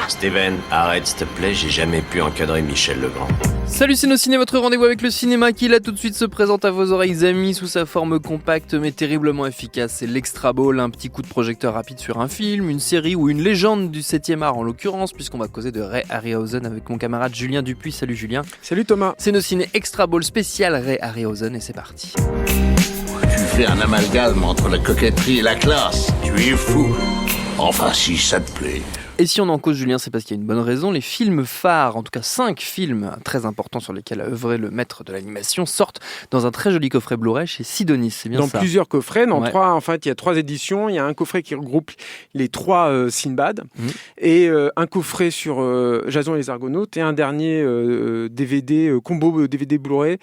Steven, arrête s'il te plaît, j'ai jamais pu encadrer Michel Legrand. Salut c'est nos ciné, votre rendez-vous avec le cinéma qui là tout de suite se présente à vos oreilles amis sous sa forme compacte mais terriblement efficace. C'est l'Extra Ball, un petit coup de projecteur rapide sur un film, une série ou une légende du 7e art en l'occurrence, puisqu'on va causer de Ray Harryhausen avec mon camarade Julien Dupuis. Salut Julien. Salut Thomas. C'est nos ciné Extra Ball spécial Ray Harryhausen et c'est parti. Tu fais un amalgame entre la coquetterie et la classe. Tu es fou. Enfin, si ça te plaît. Et si on en cause Julien, c'est parce qu'il y a une bonne raison. Les films phares, en tout cas 5 films très importants sur lesquels a œuvré le maître de l'animation, sortent dans un très joli coffret Blu-ray chez Sidonis, c'est bien dans ça. Dans plusieurs coffrets, Ouais. 3, en fait, il y a 3 éditions. Il y a un coffret qui regroupe les 3 Sinbad et un coffret sur Jason et les Argonautes et un dernier DVD, combo DVD Blu-ray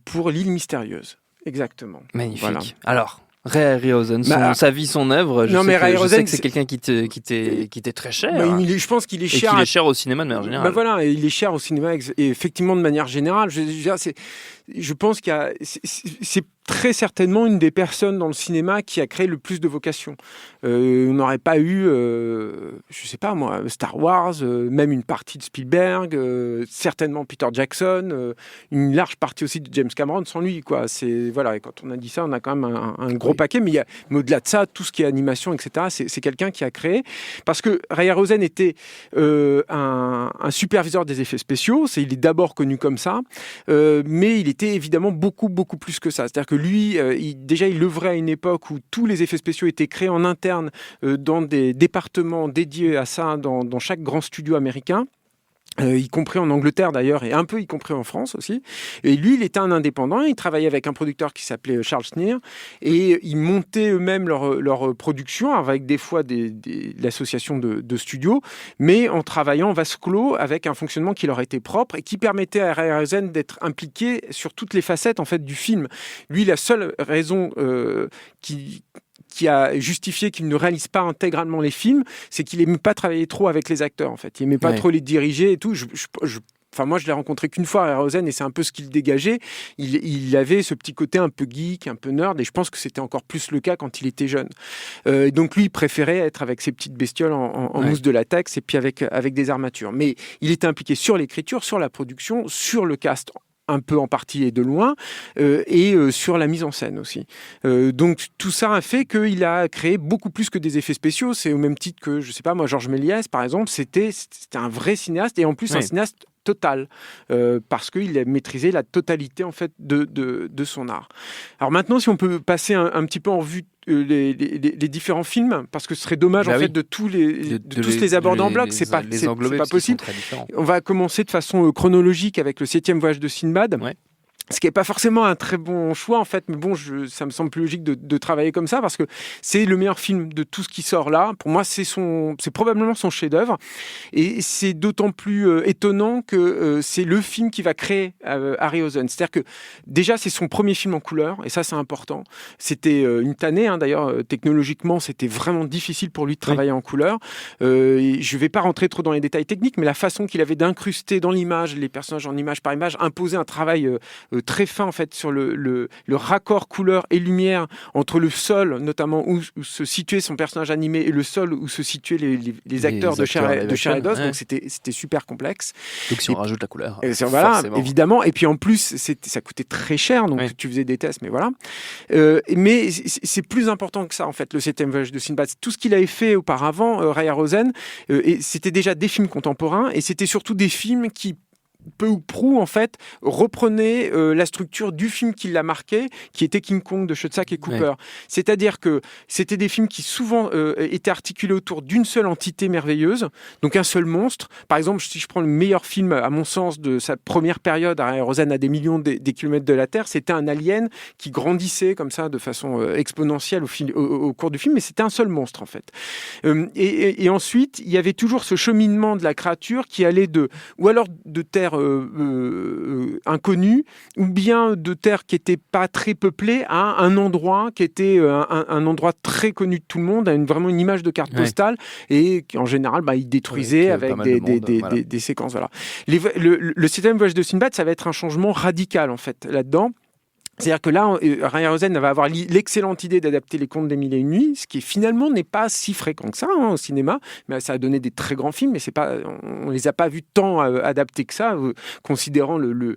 pour l'île mystérieuse. Exactement. Magnifique. Voilà. Alors, Ray Harryhausen, sa vie, son œuvre, je sais que c'est quelqu'un qui t'est très cher. Je pense qu'il est cher. Et qu'il est cher au cinéma de manière générale. Voilà, il est cher au cinéma, et effectivement de manière générale. Je pense c'est très certainement une des personnes dans le cinéma qui a créé le plus de vocations. On n'aurait pas eu, je sais pas moi, Star Wars, même une partie de Spielberg, certainement Peter Jackson, une large partie aussi de James Cameron sans lui, quoi. Voilà, et quand on a dit ça, on a quand même un gros paquet, mais au-delà de ça, tout ce qui est animation, etc., c'est quelqu'un qui a créé. Parce que Ray Harryhausen était un superviseur des effets spéciaux, il est d'abord connu comme ça, mais il était évidemment beaucoup plus que ça. C'est-à-dire que lui, il œuvrait à une époque où tous les effets spéciaux étaient créés en interne dans des départements dédiés à ça dans chaque grand studio américain. Y compris en Angleterre d'ailleurs, et un peu y compris en France aussi. Et lui, il était un indépendant, il travaillait avec un producteur qui s'appelait Charles Schneer, et ils montaient eux-mêmes leur production, avec des fois l'association de studios, mais en travaillant en vase clos, avec un fonctionnement qui leur était propre, et qui permettait à Ray Harryhausen d'être impliqué sur toutes les facettes en fait, du film. Lui, la seule raison qui a justifié qu'il ne réalise pas intégralement les films, c'est qu'il n'aimait pas travailler trop avec les acteurs, en fait. Il n'aimait pas trop les diriger et tout. Moi, je l'ai rencontré qu'une fois, Harryhausen, et c'est un peu ce qu'il dégageait. Il avait ce petit côté un peu geek, un peu nerd, et je pense que c'était encore plus le cas quand il était jeune. Donc lui, il préférait être avec ses petites bestioles en mousse de latex et puis avec des armatures. Mais il était impliqué sur l'écriture, sur la production, sur le cast, un peu en partie et de loin, et sur la mise en scène aussi. Donc tout ça a fait qu'il a créé beaucoup plus que des effets spéciaux. C'est au même titre que, je sais pas moi, Georges Méliès par exemple, c'était un vrai cinéaste, et en plus un cinéaste total, parce qu'il a maîtrisé la totalité en fait de son art. Alors maintenant, si on peut passer un petit peu en revue les différents films, parce que ce serait dommage en fait de tous les aborder en bloc, c'est pas possible. On va commencer de façon chronologique avec le 7e voyage de Sinbad. Ouais. Ce qui n'est pas forcément un très bon choix, en fait, mais bon, ça me semble plus logique de travailler comme ça, parce que c'est le meilleur film de tout ce qui sort là. Pour moi, c'est probablement son chef-d'œuvre. Et c'est d'autant plus étonnant que c'est le film qui va créer Harryhausen. C'est-à-dire que, déjà, c'est son premier film en couleur, et ça, c'est important. C'était une tannée, d'ailleurs, technologiquement, c'était vraiment difficile pour lui de travailler en couleur. Je ne vais pas rentrer trop dans les détails techniques, mais la façon qu'il avait d'incruster dans l'image, les personnages en image par image, imposait un travail très fin en fait sur le raccord couleur et lumière entre le sol notamment où se situait son personnage animé et le sol où se situaient les acteurs de chair et d'os. Donc c'était super complexe. Donc si on rajoute la couleur, voilà, évidemment. Et puis en plus ça coûtait très cher, donc tu faisais des tests, mais voilà. Mais c'est plus important que ça en fait, le 7e voyage de Sinbad. Tout ce qu'il avait fait auparavant, Ray Harryhausen, et c'était déjà des films contemporains, et c'était surtout des films qui peu ou prou, en fait, reprenait la structure du film qui l'a marqué, qui était King Kong de Schoedsack et Cooper. C'est-à-dire que c'était des films qui souvent étaient articulés autour d'une seule entité merveilleuse, donc un seul monstre. Par exemple, si je prends le meilleur film, à mon sens, de sa première période, Harryhausen à des millions des kilomètres de la Terre, c'était un alien qui grandissait comme ça de façon exponentielle au cours du film, mais c'était un seul monstre, en fait. Et ensuite, il y avait toujours ce cheminement de la créature qui allait ou alors de terre inconnue, ou bien de terres qui n'étaient pas très peuplées, à un endroit qui était un endroit très connu de tout le monde, à vraiment une image de carte postale, et qui en général il détruisait avec des séquences. Voilà. Le 7e voyage de Sinbad, ça va être un changement radical en fait là-dedans. C'est-à-dire que là, Harryhausen va avoir l'excellente idée d'adapter Les Contes des Mille et Une Nuits, ce qui finalement n'est pas si fréquent que ça au cinéma, mais ça a donné des très grands films, mais on les a pas vus tant adaptés que ça, considérant le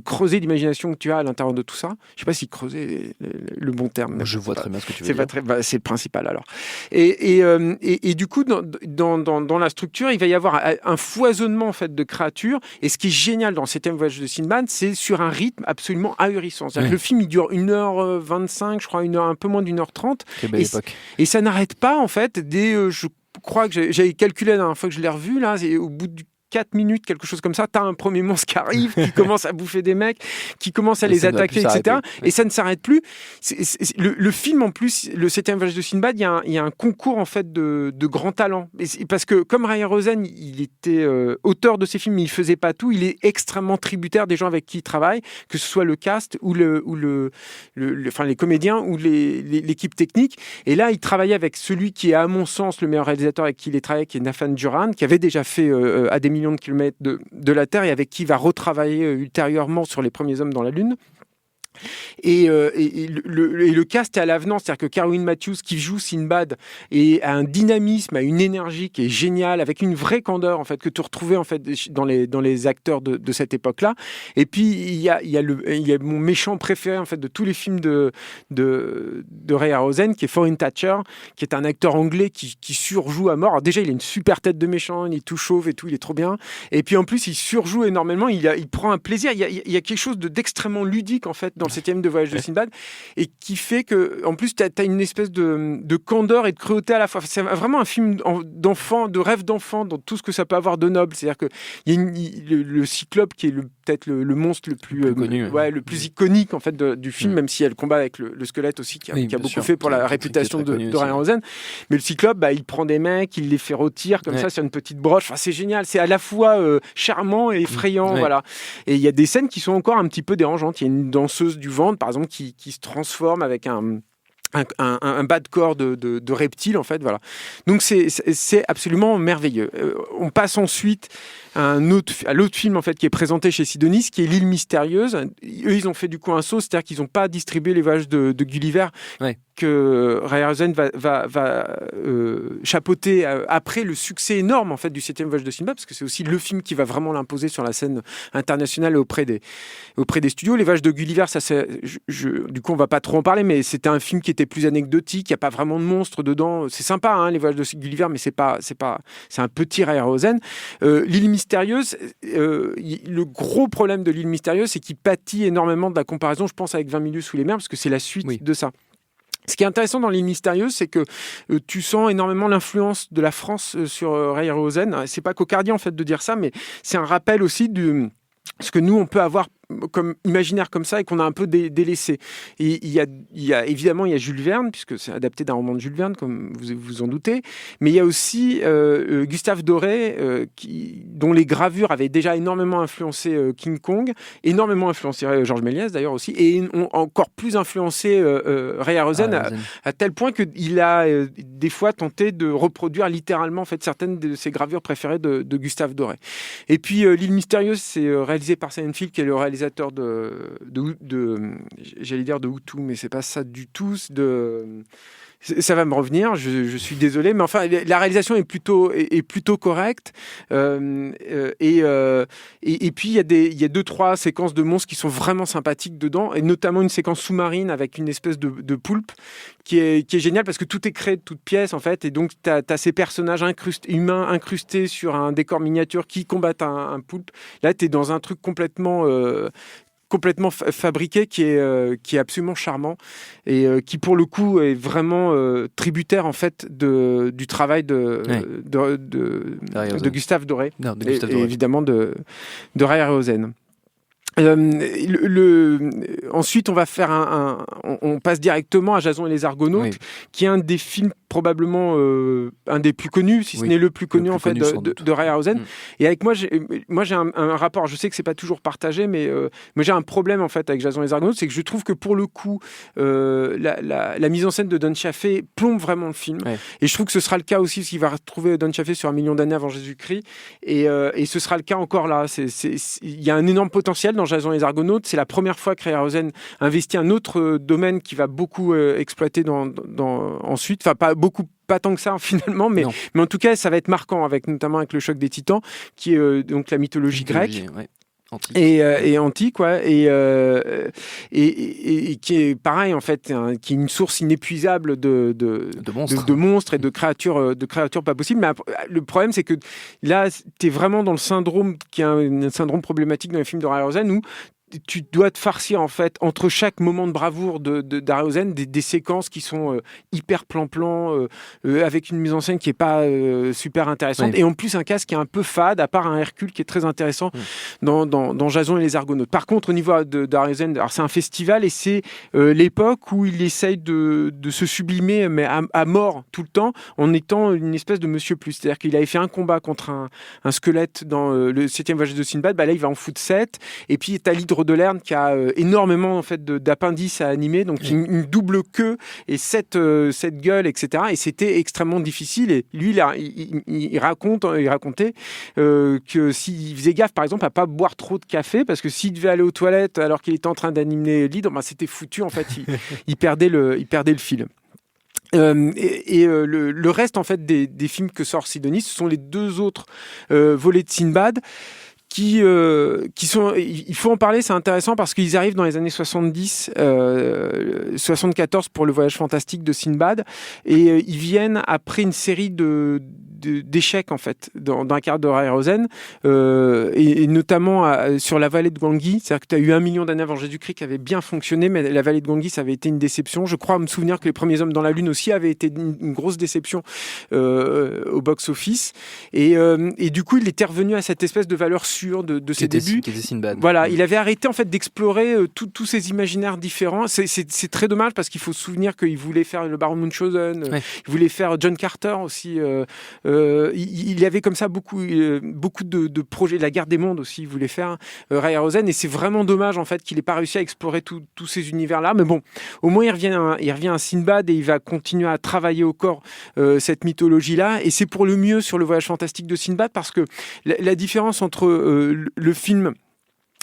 creuset d'imagination que tu as à l'intérieur de tout ça. Je sais pas si creuset est le bon terme. Je vois très bien ce que tu veux dire. C'est le principal alors. Et du coup, dans la structure, il va y avoir un foisonnement en fait de créatures. Et ce qui est génial dans le 7e voyage de Sinbad, c'est sur un rythme absolument ahurissant. Le film, il dure 1h25, je crois, un peu moins d'1h30. Quelle belle époque. Et ça n'arrête pas, en fait, je crois que j'avais calculé la dernière fois que je l'ai revu, là, au bout du 4 minutes, quelque chose comme ça, t'as un premier monstre qui arrive, qui commence à bouffer des mecs, qui commence à les attaquer, etc. Et ça ne s'arrête plus. Le film, en plus, le 7e voyage de Sinbad, il y a un concours, en fait, de grands talents. Parce que, comme Harryhausen, il était auteur de ses films, mais il faisait pas tout, il est extrêmement tributaire des gens avec qui il travaille, que ce soit le cast, ou les comédiens, ou l'équipe technique. Et là, il travaillait avec celui qui est, à mon sens, le meilleur réalisateur avec qui il est travaillé, qui est Nathan Duran, qui avait déjà fait À des millions de kilomètres de la Terre et avec qui il va retravailler ultérieurement sur Les Premiers Hommes dans la Lune. Et le cast est à l'avenant, c'est-à-dire que Caroline Matthews qui joue Sinbad a un dynamisme, a une énergie qui est géniale, avec une vraie candeur en fait que tu retrouvais en fait dans les acteurs de cette époque-là. Et puis il y a mon méchant préféré en fait de tous les films de Harryhausen, qui est Foreign Thatcher, qui est un acteur anglais qui surjoue à mort. Alors déjà il a une super tête de méchant, il est tout chauve et tout, il est trop bien. Et puis en plus il surjoue énormément, il prend un plaisir. Il y a quelque chose d'extrêmement ludique en fait dans le 7e de voyage de Sinbad, et qui fait que, en plus, tu as une espèce de candeur et de cruauté à la fois. C'est vraiment un film d'enfant, de rêve d'enfant, dans tout ce que ça peut avoir de noble. C'est-à-dire que le Cyclope, qui est peut-être le monstre le plus connu, le plus iconique en fait du film, même si elle combat avec le squelette aussi, qui a beaucoup fait pour la réputation de Harryhausen. Mais le Cyclope, il prend des mecs, il les fait rôtir comme ça sur une petite broche. Enfin, c'est génial. C'est à la fois charmant et effrayant, voilà. Et il y a des scènes qui sont encore un petit peu dérangeantes. Il y a une danseuse du ventre, par exemple, qui se transforme avec un bas de corps de reptile, en fait, voilà. Donc c'est absolument merveilleux. On passe ensuite à l'autre film en fait qui est présenté chez Sidonis, qui est L'île mystérieuse. Eux, ils ont fait du coup un saut, c'est-à-dire qu'ils n'ont pas distribué les voyages de Gulliver, que Harryhausen va chapeauter après le succès énorme en fait du 7e voyage de Sinbad, parce que c'est aussi le film qui va vraiment l'imposer sur la scène internationale auprès des studios. Les voyages de Gulliver, du coup on va pas trop en parler, mais c'était un film qui était plus anecdotique, il n'y a pas vraiment de monstres dedans. C'est sympa les voyages de Gulliver, mais c'est un petit Harryhausen. L'île mystérieuse, le gros problème de L'île mystérieuse, c'est qu'il pâtit énormément de la comparaison, je pense, avec 20 milieux sous les mers, parce que c'est la suite de ça. Ce qui est intéressant dans L'île mystérieuse, c'est que tu sens énormément l'influence de la France sur Harryhausen. C'est pas cocardier en fait de dire ça, mais c'est un rappel aussi de ce que nous on peut avoir comme imaginaire comme ça et qu'on a un peu délaissé. Et il y a évidemment Jules Verne, puisque c'est adapté d'un roman de Jules Verne, comme vous vous en doutez, mais il y a aussi Gustave Doré, dont les gravures avaient déjà énormément influencé King Kong, énormément influencé Georges Méliès d'ailleurs aussi, et ont encore plus influencé Harryhausen à tel point qu'il a des fois tenté de reproduire littéralement en fait certaines de ses gravures préférées de Gustave Doré. Et puis L'île mystérieuse, c'est réalisé par Simon Field, qui est le réalisateur j'allais dire de Hutu, mais c'est pas ça du tout. Ça va me revenir, je suis désolé, mais enfin la réalisation est plutôt correcte. Et puis il y a 2-3 séquences de monstres qui sont vraiment sympathiques dedans, et notamment une séquence sous-marine avec une espèce de poulpe qui est géniale, parce que tout est créé de toutes pièces en fait, et donc tu as ces personnages humains incrustés sur un décor miniature qui combattent un poulpe. Là tu es dans un truc complètement fabriqué qui est absolument charmant, et qui pour le coup est vraiment tributaire en fait du travail de Gustave Doré, et évidemment de Harryhausen. Ensuite, on va faire on passe directement à Jason et les Argonautes, qui est un des films probablement un des plus connus, si ce n'est le plus connu en fait de Harryhausen. Et avec moi j'ai un rapport. Je sais que c'est pas toujours partagé, mais moi j'ai un problème en fait avec Jason et les Argonautes, c'est que je trouve que pour le coup la mise en scène de Don Chaffee plombe vraiment le film. Et je trouve que ce sera le cas aussi, parce qu'il va retrouver Don Chaffee sur 1 million d'années avant Jésus-Christ, et ce sera le cas encore là. Il y a un énorme potentiel dans dans Jason et les Argonautes, c'est la première fois que Harryhausen investit un autre domaine qui va beaucoup exploiter ensuite, enfin pas tant que ça finalement, mais en tout cas ça va être marquant, notamment avec le choc des Titans, qui est donc la mythologie grecque. Ouais. Antique. Et antique, et qui est pareil en fait, qui est une source inépuisable de monstres et de créatures pas possibles. Mais le problème, c'est que là, tu es vraiment dans le syndrome qui est un syndrome problématique dans les films de Harryhausen, où tu dois te farcir en fait entre chaque moment de bravoure d'Harryhausen des séquences qui sont hyper plan-plan, avec une mise en scène qui est pas super intéressante, et en plus un cast qui est un peu fade, à part un Hercule qui est très intéressant dans Jason et les Argonautes. Par contre, au niveau d'Harryhausen, alors c'est un festival et c'est l'époque où il essaye de se sublimer, mais à mort tout le temps, en étant une espèce de Monsieur Plus. C'est-à-dire qu'il avait fait un combat contre un squelette dans le 7e voyage de Sinbad, là il va en foutre 7, et puis t'as l'hydre de Lerne qui a énormément en fait d'appendices à animer, donc une double queue et cette gueule, etc. Et c'était extrêmement difficile. Et lui, il racontait que s'il faisait gaffe, par exemple, à pas boire trop de café, parce que s'il devait aller aux toilettes alors qu'il était en train d'animer l'hydre, c'était foutu. En fait, il perdait le fil. Le reste en fait des films que sort Sidonie, ce sont les deux autres volets de Sinbad. Qui sont, il faut en parler, c'est intéressant parce qu'ils arrivent dans les années 70, 74 pour le voyage fantastique de Sinbad, et ils viennent après une série d'échecs en fait dans un cadre de Harryhausen, et notamment sur la vallée de Gangui. C'est-à-dire que tu as eu 1 million d'années avant Jésus-Christ qui avait bien fonctionné, mais la vallée de Gangui, ça avait été une déception. Je crois me souvenir que Les Premiers Hommes dans la Lune aussi avait été une grosse déception au box-office, et du coup il était revenu à cette espèce de valeur sûre de ses débuts. Qui était Sinbad. Voilà, il avait arrêté en fait d'explorer tous ces imaginaires différents. C'est très dommage parce qu'il faut se souvenir qu'il voulait faire le Baron Munchausen, il voulait faire John Carter aussi. Il y avait comme ça beaucoup de projets. La Guerre des Mondes aussi, il voulait faire Harryhausen, et c'est vraiment dommage en fait qu'il n'ait pas réussi à explorer tous ces univers-là. Mais bon, au moins il revient à Sinbad, et il va continuer à travailler au corps cette mythologie-là. Et c'est pour le mieux sur le voyage fantastique de Sinbad, parce que la différence entre le film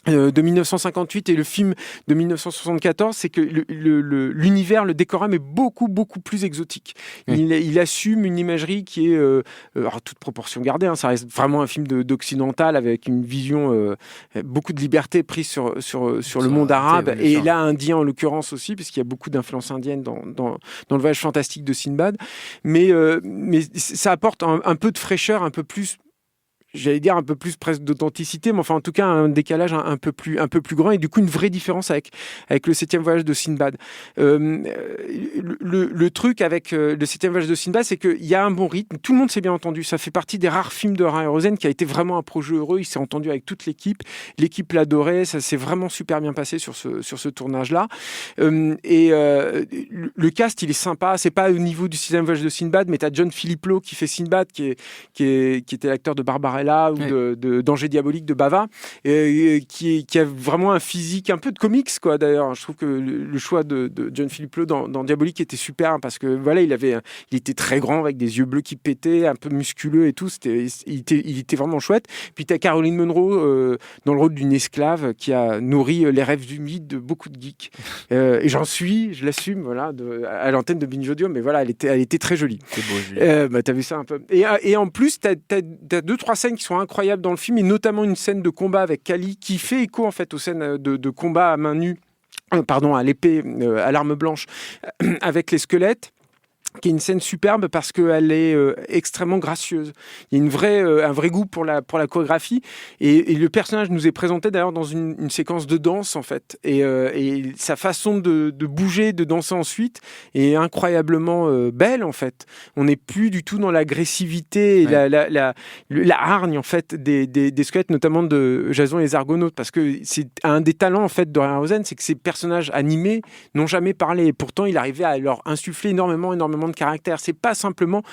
de 1958 et le film de 1974, c'est que l'univers, le décorum est beaucoup plus exotique. Il assume une imagerie qui est, alors toute proportion gardée, ça reste vraiment un film d'occidental avec une vision, beaucoup de liberté prise sur le monde arabe, et là indien en l'occurrence aussi, puisqu'il y a beaucoup d'influences indiennes dans le voyage fantastique de Sinbad, mais ça apporte un peu de fraîcheur, un peu plus, j'allais dire un peu plus presque d'authenticité, mais enfin en tout cas un décalage un peu plus grand, et du coup une vraie différence avec le 7e voyage de Sinbad. Le truc avec le 7e voyage de Sinbad, c'est qu'il y a un bon rythme, tout le monde s'est bien entendu, ça fait partie des rares films de Harryhausen qui a été vraiment un projet heureux. Il s'est entendu avec toute l'équipe l'adorait, ça s'est vraiment super bien passé sur ce tournage-là, et le cast il est sympa, c'est pas au niveau du 6e voyage de Sinbad, mais t'as John Philipplo qui fait Sinbad, qui était l'acteur de Barbarella ou d'Angers Diabolique de Bava, qui a vraiment un physique un peu de comics, quoi. D'ailleurs, je trouve que le choix de John Philipplo dans Diabolique était super, parce que voilà, il était très grand avec des yeux bleus qui pétaient, un peu musculeux et tout. Il était vraiment chouette. Puis t'as Caroline Munro dans le rôle d'une esclave qui a nourri les rêves humides de beaucoup de geeks. Et je l'assume, voilà, à l'antenne de Binge Audio, mais voilà, elle était très jolie. C'est beau, Julien. T'as vu ça un peu. Et en plus, t'as 2-3 scènes qui sont incroyables dans le film, et notamment une scène de combat avec Kali qui fait écho en fait aux scènes de combat à main nue, à l'épée, à l'arme blanche, avec les squelettes, qui est une scène superbe parce qu'elle est extrêmement gracieuse. Il y a un vrai goût pour la chorégraphie, et le personnage nous est présenté d'ailleurs dans une séquence de danse en fait, et sa façon de bouger, de danser ensuite est incroyablement belle en fait. On n'est plus du tout dans l'agressivité et la hargne en fait des squelettes, notamment de Jason et les Argonautes, parce que c'est un des talents en fait de Harryhausen, c'est que ces personnages animés n'ont jamais parlé, et pourtant il arrivait à leur insuffler énormément de caractère. C'est pas simplement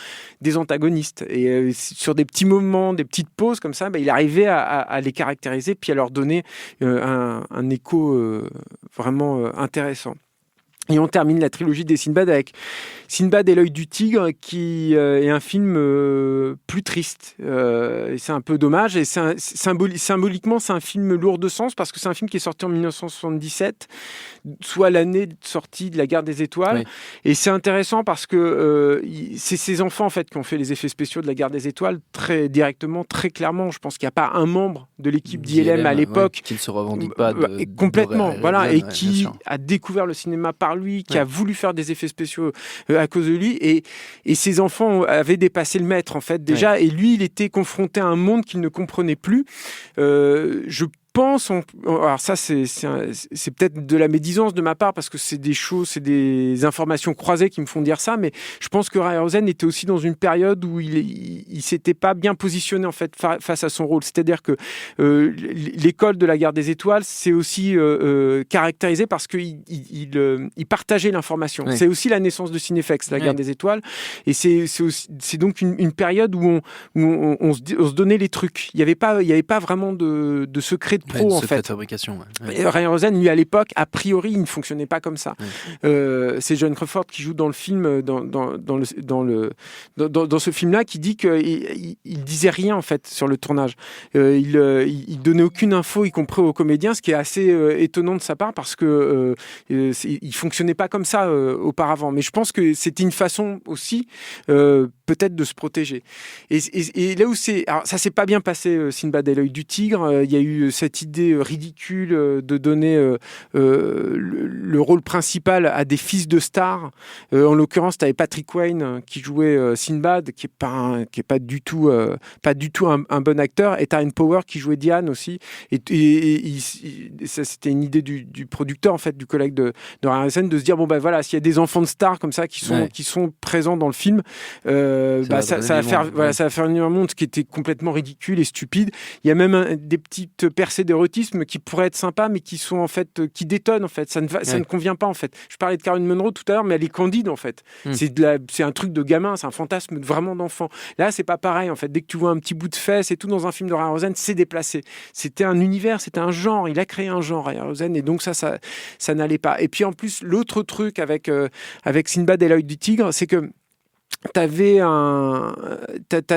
des antagonistes, et sur des petits moments, des petites pauses comme ça, il arrivait à les caractériser, puis à leur donner un écho vraiment intéressant. Et on termine la trilogie des Sinbad avec Sinbad et l'œil du tigre, qui est un film plus triste. Et c'est un peu dommage. Et symboliquement, c'est un film lourd de sens parce que c'est un film qui est sorti en 1977, soit l'année de sortie de La Guerre des Étoiles. Oui. Et c'est intéressant parce que c'est ces enfants en fait qui ont fait les effets spéciaux de La Guerre des Étoiles très directement, très clairement. Je pense qu'il n'y a pas un membre de l'équipe d'ILM à l'époque qui ne se revendique pas complètement, voilà, et qui a découvert le cinéma par lui, qui a voulu faire des effets spéciaux à cause de lui, et ses enfants avaient dépassé le maître en fait déjà, et lui il était confronté à un monde qu'il ne comprenait plus. Je pense, alors ça c'est peut-être de la médisance de ma part parce que c'est des choses, c'est des informations croisées qui me font dire ça, mais je pense que Harryhausen était aussi dans une période où il s'était pas bien positionné en fait face à son rôle, c'est-à-dire que l'école de La Guerre des Étoiles c'est aussi caractérisé parce que il partageait l'information. Oui. C'est aussi la naissance de Cinefex, La Guerre des Étoiles, et c'est donc une période où on se donnait les trucs. Il y avait pas vraiment de secret de pro en fait. Fabrication. Ouais. Harryhausen, lui à l'époque, a priori, il ne fonctionnait pas comme ça. C'est John Crawford qui joue dans le film, dans ce film-là, qui dit qu'il disait rien en fait sur le tournage. Il donnait aucune info, y compris aux comédiens, ce qui est assez étonnant de sa part parce que il fonctionnait pas comme ça auparavant. Mais je pense que c'était une façon aussi peut-être de se protéger. Et là où alors ça s'est pas bien passé, Sinbad et l'œil du tigre. Il y a eu cette idée ridicule de donner le rôle principal à des fils de stars. En l'occurrence, tu avais Patrick Wayne qui jouait Sinbad, qui est pas du tout un bon acteur, et Tyrone Power qui jouait Diane aussi. Et ça, c'était une idée du producteur en fait, du collègue de Harryhausen, de se dire bon ben voilà, s'il y a des enfants de stars comme ça qui sont présents dans le film, ça va faire un monde qui était complètement ridicule et stupide. Il y a même des petites percées d'érotisme qui pourraient être sympas, mais qui sont en fait qui détonnent en fait. Ça ne convient pas en fait. Je parlais de Caroline Munro tout à l'heure, mais elle est candide en fait. C'est un truc de gamin, c'est un fantasme vraiment d'enfant. Là, c'est pas pareil en fait. Dès que tu vois un petit bout de fesse et tout dans un film de Harryhausen, c'est déplacé. C'était un univers, c'était un genre. Il a créé un genre, Harryhausen, et donc ça n'allait pas. Et puis en plus, l'autre truc avec Sinbad et l'œil du tigre, c'est que t'as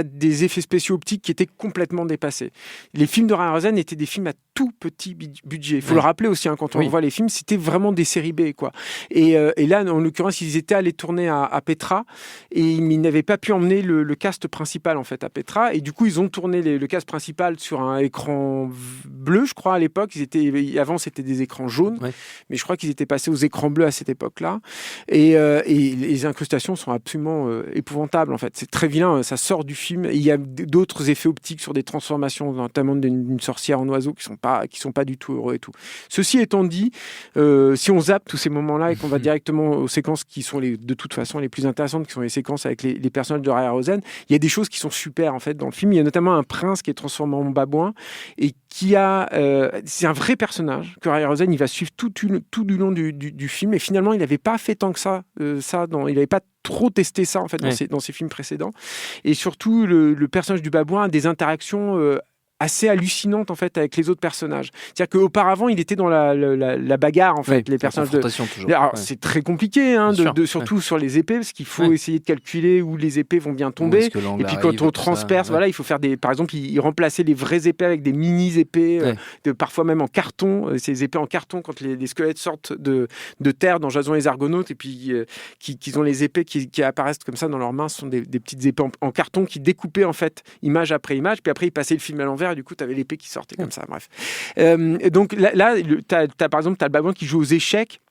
des effets spéciaux optiques qui étaient complètement dépassés. Les films de Harryhausen étaient des films à tout petit budget. Il faut le rappeler aussi, quand on voit les films, c'était vraiment des séries B, quoi. Et là, en l'occurrence, ils étaient allés tourner à Petra, et ils n'avaient pas pu emmener le cast principal, en fait, à Petra. Et du coup, ils ont tourné le cast principal sur un écran bleu, je crois, à l'époque. Avant, c'était des écrans jaunes, mais je crois qu'ils étaient passés aux écrans bleus à cette époque-là. Et les incrustations sont absolument épouvantable en fait, c'est très vilain, ça sort du film. Et il y a d'autres effets optiques sur des transformations, notamment d'une sorcière en oiseau, qui sont pas du tout heureux et tout. Ceci étant dit, si on zappe tous ces moments-là et qu'on va directement aux séquences qui sont de toute façon les plus intéressantes, qui sont les séquences avec les personnages de Harryhausen, il y a des choses qui sont super en fait dans le film. Il y a notamment un prince qui est transformé en babouin et c'est un vrai personnage que Harryhausen il va suivre tout du long du film, et finalement il n'avait pas fait tant que ça, il n'avait pas trop testé ça en fait dans ses films précédents. Et surtout le personnage du babouin a des interactions assez hallucinante en fait avec les autres personnages. C'est-à-dire qu'auparavant, il était dans la bagarre en fait, les personnages Alors c'est très compliqué surtout sur les épées, parce qu'il faut essayer de calculer où les épées vont bien tomber, et puis quand on transperce, il faut faire par exemple, il remplaçait les vraies épées avec des mini épées, parfois même en carton, ces épées en carton quand les squelettes sortent de terre dans Jason et les Argonautes, et puis qu'ils ont les épées qui apparaissent comme ça dans leurs mains, ce sont des petites épées en carton qui découpaient en fait image après image, puis après ils passaient le film à l'envers, et du coup tu avais l'épée qui sortait comme ça, bref. Donc là t'as par exemple le babouin qui joue aux échecs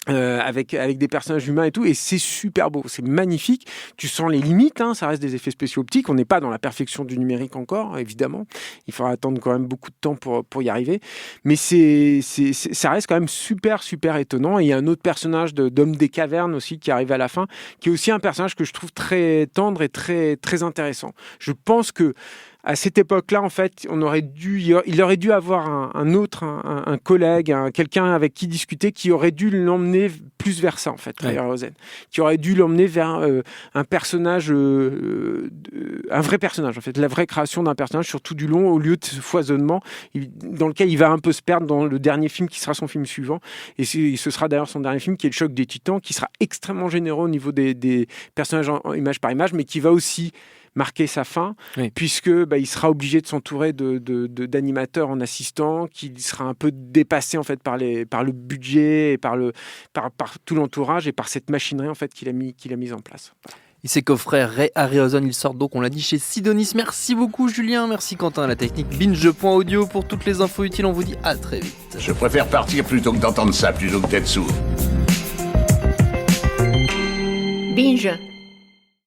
avec des personnages humains et tout, et c'est super beau, c'est magnifique. Tu sens les limites, ça reste des effets spéciaux optiques, on n'est pas dans la perfection du numérique encore, évidemment, il faudra attendre quand même beaucoup de temps pour y arriver, mais ça reste quand même super étonnant. Et il y a un autre personnage d'homme des cavernes aussi qui arrive à la fin, qui est aussi un personnage que je trouve très tendre et très, très intéressant. Je pense que à cette époque-là, en fait, il aurait dû avoir un collègue, quelqu'un avec qui discuter, qui aurait dû l'emmener plus vers ça, en fait, Ray Harryhausen, qui aurait dû l'emmener vers un personnage, un vrai personnage, en fait, la vraie création d'un personnage sur tout du long, au lieu de ce foisonnement dans lequel il va un peu se perdre dans le dernier film qui sera son film suivant. Et ce sera d'ailleurs son dernier film, qui est Le Choc des Titans, qui sera extrêmement généreux au niveau des personnages en image par image, mais qui va aussi marquer sa fin, puisque il sera obligé de s'entourer d'animateurs en assistant, qui sera un peu dépassé en fait par le budget et par tout l'entourage et par cette machinerie en fait qu'il a mise en place. Et ses coffrets Ray Harryhausen, ils sortent donc, on l'a dit, chez Sidonis. Merci beaucoup Julien, merci Quentin à la technique. Binge.audio pour toutes les infos utiles, on vous dit à très vite. Je préfère partir plutôt que d'entendre ça, plutôt que d'être sourd. Binge.